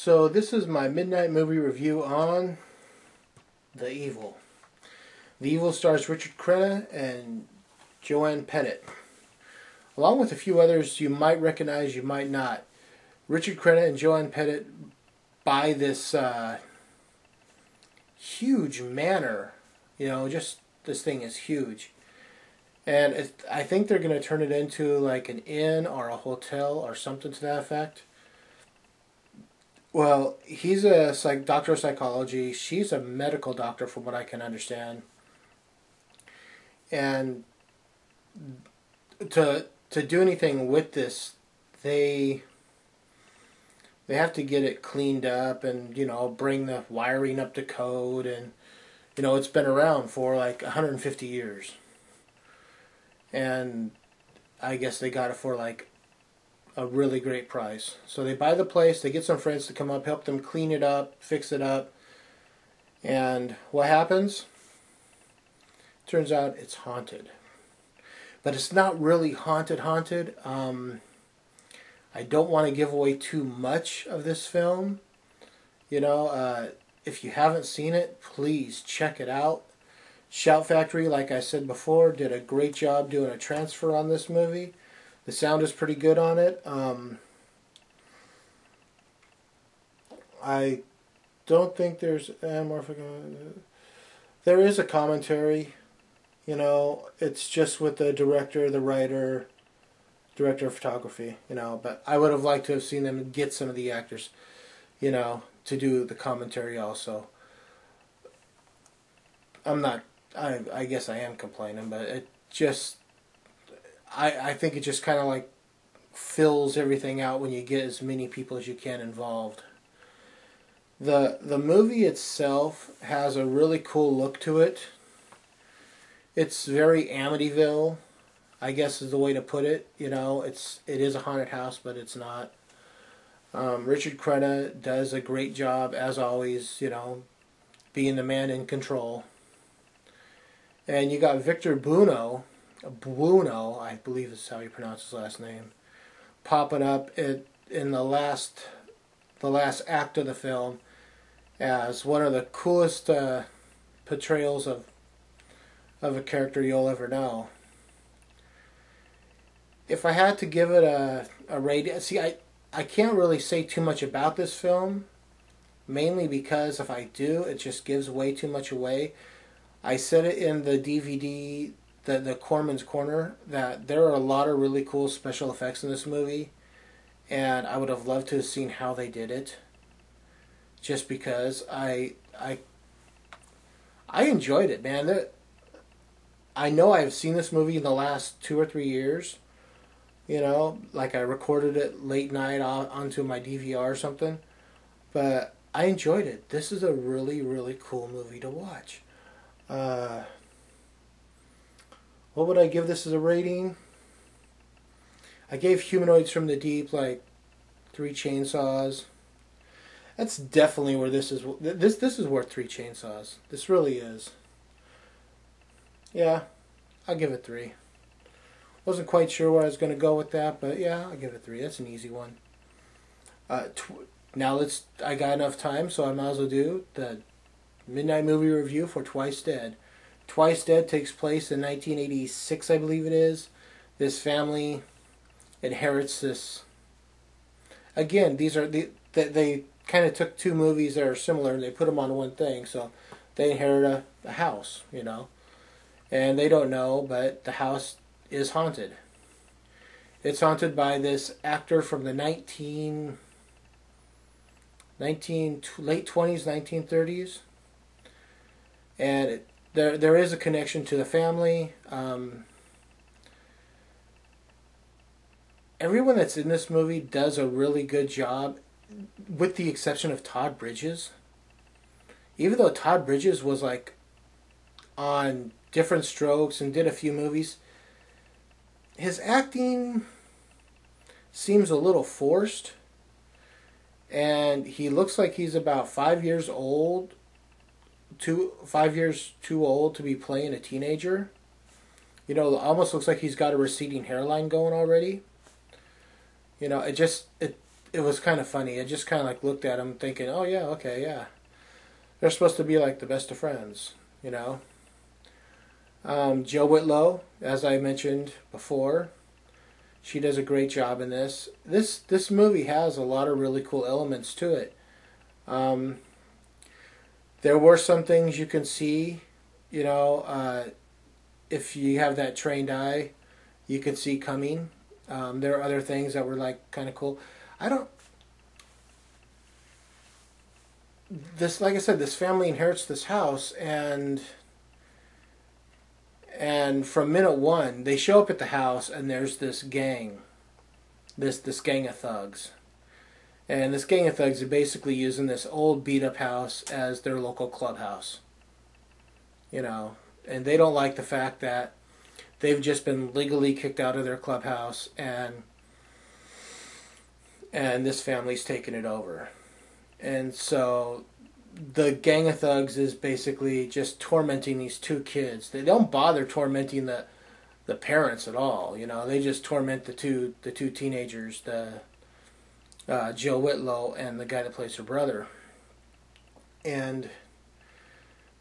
So this is my midnight movie review on The Evil. The Evil stars Ricahrd Crenna and Joanne Pettit, along with a few others you might recognize, you might not. Ricahrd Crenna and Joanne Pettit buy this huge manor. Just this thing is huge. And I think they're going to turn it into like an inn or a hotel or something to that effect. Well, he's a doctor of psychology. She's a medical doctor, from what I can understand. And to do anything with this, they have to get it cleaned up and bring the wiring up to code, and it's been around for like 150 years. And I guess they got it for like a really great price. So they buy the place, they get some friends to come up, help them clean it up, fix it up. And what happens? Turns out it's haunted. But it's not really haunted. I don't want to give away too much of this film. If you haven't seen it, please check it out. Shout Factory, like I said before, did a great job doing a transfer on this movie. The sound is pretty good on it. I don't think there's anamorphic. There is a commentary. It's just with the director, the writer, director of photography. But I would have liked to have seen them get some of the actors, to do the commentary also. I guess I am complaining, but it just, I think it just kind of like fills everything out when you get as many people as you can involved. The movie itself has a really cool look to it. It's very Amityville, I guess is the way to put it. It is a haunted house, but it's not. Ricahrd Crenna does a great job, as always, being the man in control. And you got Victor Buono, I believe is how you pronounce his last name, popping up in the last act of the film as one of the coolest portrayals of a character you'll ever know. If I had to give it a rating, see, I can't really say too much about this film, mainly because if I do, it just gives way too much away. I said it in the DVD, the Corman's Corner, that there are a lot of really cool special effects in this movie, and I would have loved to have seen how they did it. Just because I enjoyed it, man. I know I've seen this movie in the last 2 or 3 years. Like I recorded it late night onto my DVR or something. But I enjoyed it. This is a really, really cool movie to watch. What would I give this as a rating? I gave Humanoids from the Deep like 3 chainsaws. That's definitely where this is. This is worth 3 chainsaws. This really is. Yeah, I'll give it 3. Wasn't quite sure where I was going to go with that, but yeah, I'll give it 3. That's an easy one. Now I got enough time, so I might as well do the midnight movie review for Twice Dead. Twice Dead takes place in 1986, I believe it is. This family inherits this. Again, they kind of took 2 movies that are similar and they put them on one thing. So they inherit a house, and they don't know, but the house is haunted. It's haunted by this actor from the late 20s, 1930s. And there is a connection to the family. Everyone that's in this movie does a really good job, with the exception of Todd Bridges. Even though Todd Bridges was like on Different Strokes and did a few movies, his acting seems a little forced. And he looks like he's about 5 years old. 5 years too old to be playing a teenager. It almost looks like he's got a receding hairline going already. it was kind of funny. I just kind of like looked at them thinking, oh yeah, okay, yeah. They're supposed to be like the best of friends, you know. Jill Whitlow, as I mentioned before, she does a great job in this. This movie has a lot of really cool elements to it. Um, there were some things you can see, you know, if you have that trained eye, you can see coming. There are other things that were like kind of cool. I don't. This, like I said, this family inherits this house, and from minute one, they show up at the house, and there's this gang, this gang of thugs, and this gang of thugs are basically using this old beat up house as their local clubhouse, you know, and they don't like the fact that they've just been legally kicked out of their clubhouse, and this family's taken it over. And so the gang of thugs is basically just tormenting these two kids. They don't bother tormenting the parents at all. You know, they just torment the two teenagers, the Jill Whitlow and the guy that plays her brother. And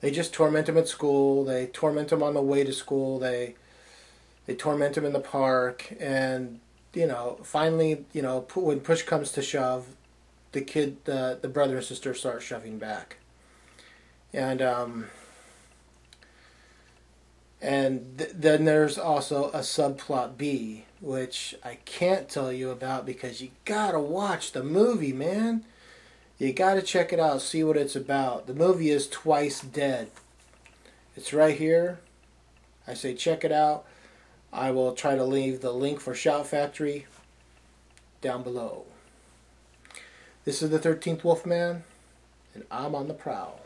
they just torment them at school. They torment them on the way to school. They torment them in the park. And you know, finally, you know, when push comes to shove, the brother and sister start shoving back, and then there's also a subplot B, which I can't tell you about because you gotta watch the movie, man. You gotta check it out, see what it's about. The movie is Twice Dead. It's right here. I say check it out. I will try to leave the link for Shout Factory down below. This is the 13th Wolfman, and I'm on the prowl.